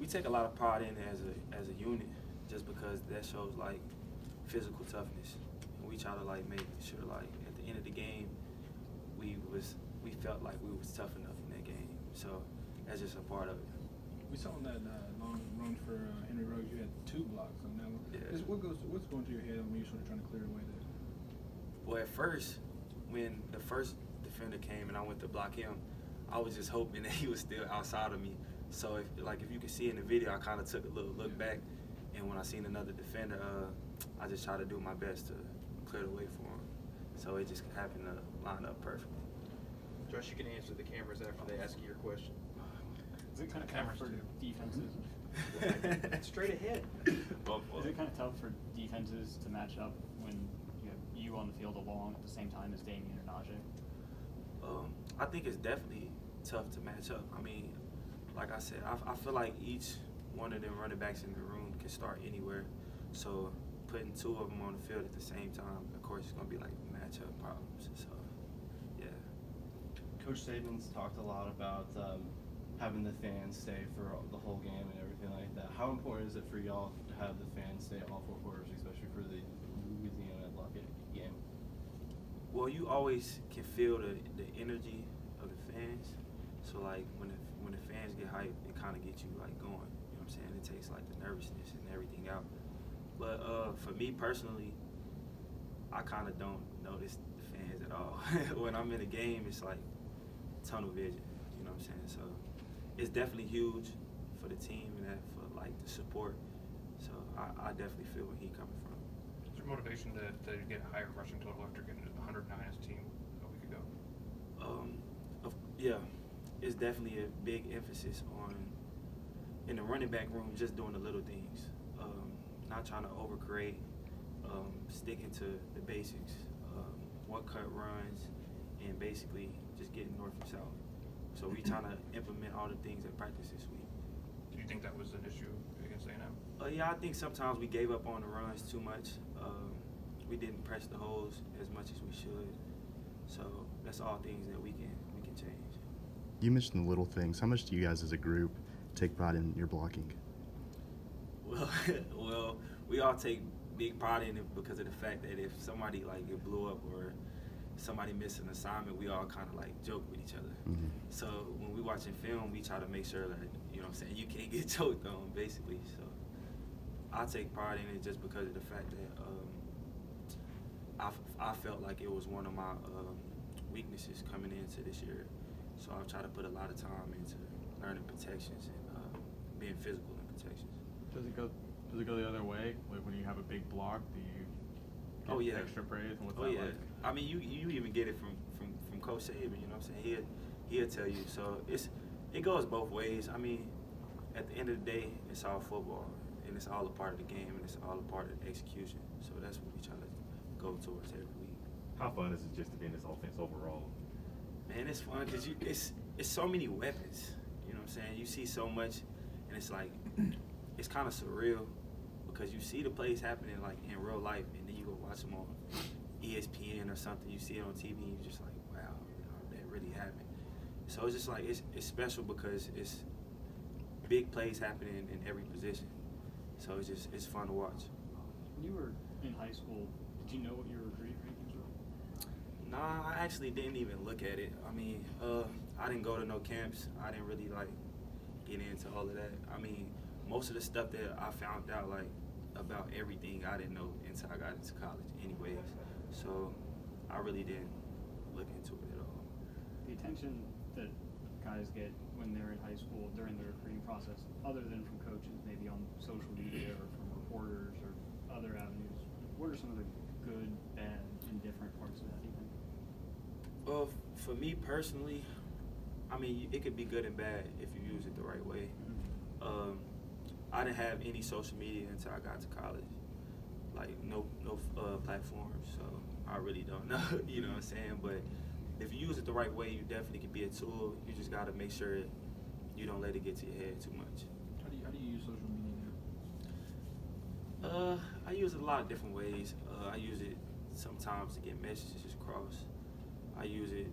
we take a lot of pride in it as a unit, just because that shows like physical toughness. And we try to like make sure like at the end of the game, we felt like we was tough enough in that game. So that's just a part of it. We saw on that long run for Henry Ruggs, you had 2 blocks on that one. Yeah. What's going through your head when you're sort of trying to clear away that? Well, at first, when the first defender came and I went to block him, I was just hoping that he was still outside of me. So if you can see in the video, I kind of took a little look back, and when I seen another defender, I just tried to do my best to clear the way for him. So it just happened to line up perfectly. Josh, you can answer the cameras after they ask you your question. Is it kind of tough for defenses? Straight ahead. Is it kind of tough for defenses to match up when you have you on the field along at the same time as Damien or Najee? I think it's definitely tough to match up. I mean, like I said, I feel like each one of them running backs in the room can start anywhere. So putting 2 of them on the field at the same time, of course, it's going to be like matchup problems. So, yeah. Coach Saban's talked a lot about having the fans stay for the whole game and everything like that. How important is it for y'all to have the fans stay all 4 quarters, especially for the Louisiana-Lafayette game? Well, you always can feel the energy of the fans. So like when the fans get hyped, it kind of gets you like going. You know what I'm saying? It takes like the nervousness and everything out. But for me personally, I kind of don't notice the fans at all. When I'm in a game, it's like tunnel vision. You know what I'm saying? So it's definitely huge for the team and that for like the support. So I definitely feel where he coming from. Is there motivation to get a higher rushing total after getting to 109 as a team a week ago? Yeah, it's definitely a big emphasis on in the running back room just doing the little things, not trying to overcreate, sticking to the basics, one cut runs, and basically just getting north and south. So we trying to implement all the things at practice this week. Do you think that was an issue against A&M? Yeah, I think sometimes we gave up on the runs too much. We didn't press the holes as much as we should. So that's all things that we can change. You mentioned the little things. How much do you guys as a group take pride in your blocking? Well, we all take big pride in it because of the fact that if somebody like get blew up or somebody missed an assignment, we all kind of like joke with each other. Mm-hmm. So when we watching film, we try to make sure that, you know what I'm saying, you can't get choked on, basically. So I take pride in it just because of the fact that I felt like it was one of my weaknesses coming into this year. So I've tried to put a lot of time into learning protections and being physical in protections. Does it go the other way? Like when you have a big block, do you get extra praise? And what's that like? I mean, you even get it from Coach Saban. You know what I'm saying? He'll tell you. So it goes both ways. I mean, at the end of the day, it's all football, and it's all a part of the game, and it's all a part of the execution. So that's what we try to go towards every week. How fun is it just to be in this offense overall? Man, it's fun because it's so many weapons. You know what I'm saying? You see so much, and it's like it's kind of surreal because you see the plays happening like in real life, and then you go watch them on ESPN or something. You see it on TV, and you're just like, wow, that really happened. So it's just like it's special because it's big plays happening in every position. So it's fun to watch. When you were in high school, did you know what your recruiting rankings were? Nah, I actually didn't even look at it. I mean, I didn't go to no camps. I didn't really like get into all of that. I mean, most of the stuff that I found out like about everything I didn't know until I got into college anyways. So I really didn't look into it at all. The attention that guys get when they're in high school during the recruiting process, other than from coaches, maybe on social media or from reporters or other avenues, what are some of the good, bad, and different parts of that, do you think? Well, for me personally, I mean, it could be good and bad if you use it the right way. Mm-hmm. I didn't have any social media until I got to college, like no platforms, so I really don't know, you know what I'm saying? But if you use it the right way, you definitely can be a tool. You just got to make sure you don't let it get to your head too much. How do you use social media now? I use it a lot of different ways. I use it sometimes to get messages across. I use it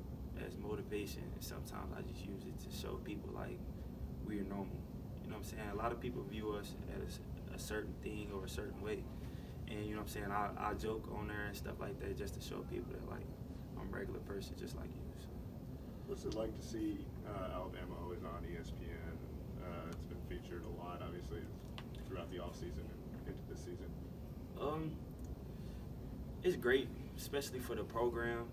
as motivation, and sometimes I just use it to show people like we're normal. You know what I'm saying? A lot of people view us as a certain thing or a certain way. And you know what I'm saying? I joke on there and stuff like that just to show people that, like, I'm a regular person just like you. So. What's it like to see Alabama always on ESPN? It's been featured a lot, obviously, throughout the offseason and into this season. It's great, especially for the program.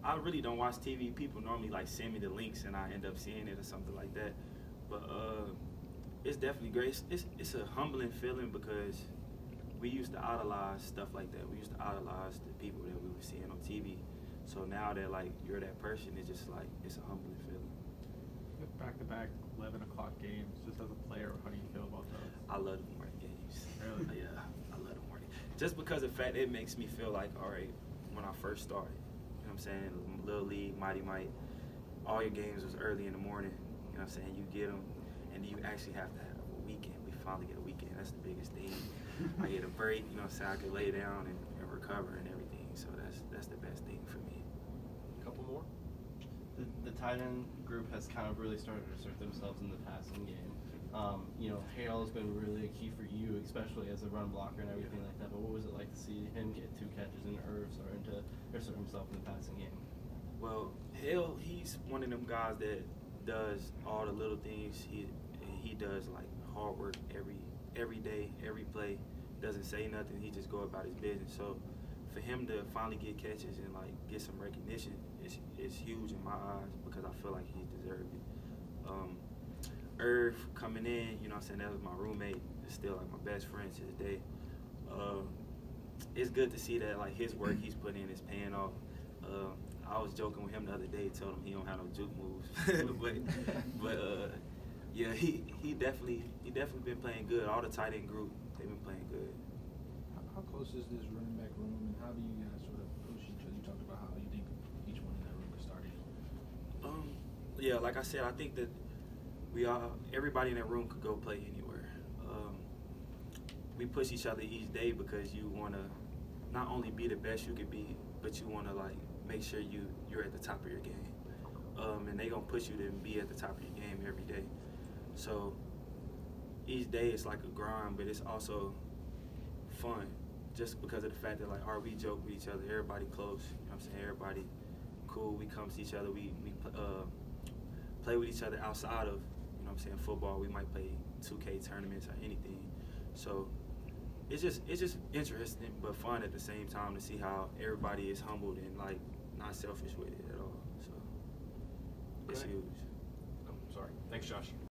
I really don't watch TV. People normally like send me the links and I end up seeing it or something like that. But it's definitely great. It's a humbling feeling because we used to idolize stuff like that. We used to idolize the people that we were seeing on TV. So now that like you're that person, it's just like it's a humbling feeling. Back-to-back 11 o'clock games. Just as a player, how do you feel about those? I love the morning games. Really? Yeah, I love the morning. Just because of the fact it makes me feel like, all right, when I first started, you know what I'm saying, Little League, Mighty Might, all your games was early in the morning. You know what I'm saying? You get them, and you actually have to have a weekend. We finally get a weekend. That's the biggest thing. I get a break. You know what I'm saying? I can lay down and recover and everything. So that's the best thing for me. Couple more. The tight end group has kind of really started to assert themselves in the passing game. You know, Hale has been really a key for you, especially as a run blocker and everything like that. But what was it like to see him get 2 catches and Irv starting to assert himself in the passing game? Well, Hale, he's one of them guys that does all the little things. He does like hard work every day, every play. Doesn't say nothing. He just go about his business. So for him to finally get catches and like get some recognition is huge in my eyes because I feel like he deserved it. Irv coming in, you know what I'm saying, that was my roommate. It's still like my best friend to this day. It's good to see that like his work he's putting in is paying off. I was joking with him the other day, told him he don't have no juke moves. but yeah, he definitely been playing good. All the tight end group, they've been playing good. How close is this running back room, and how do you guys sort of push each other? You talked about how you think each one in that room could start it. Yeah, like I said, I think that everybody in that room could go play anywhere. We push each other each day because you want to not only be the best you could be, but you want to like make sure you're at the top of your game. And they gonna push you to be at the top of your game every day. So each day it's like a grind, but it's also fun just because of the fact that like we joke with each other, everybody close, you know what I'm saying, everybody cool, we come to each other, we play with each other outside of, you know what I'm saying, football. We might play 2K tournaments or anything. So it's just interesting but fun at the same time to see how everybody is humbled and like not selfish with it at all. So it's huge. Oh, sorry. Thanks, Josh.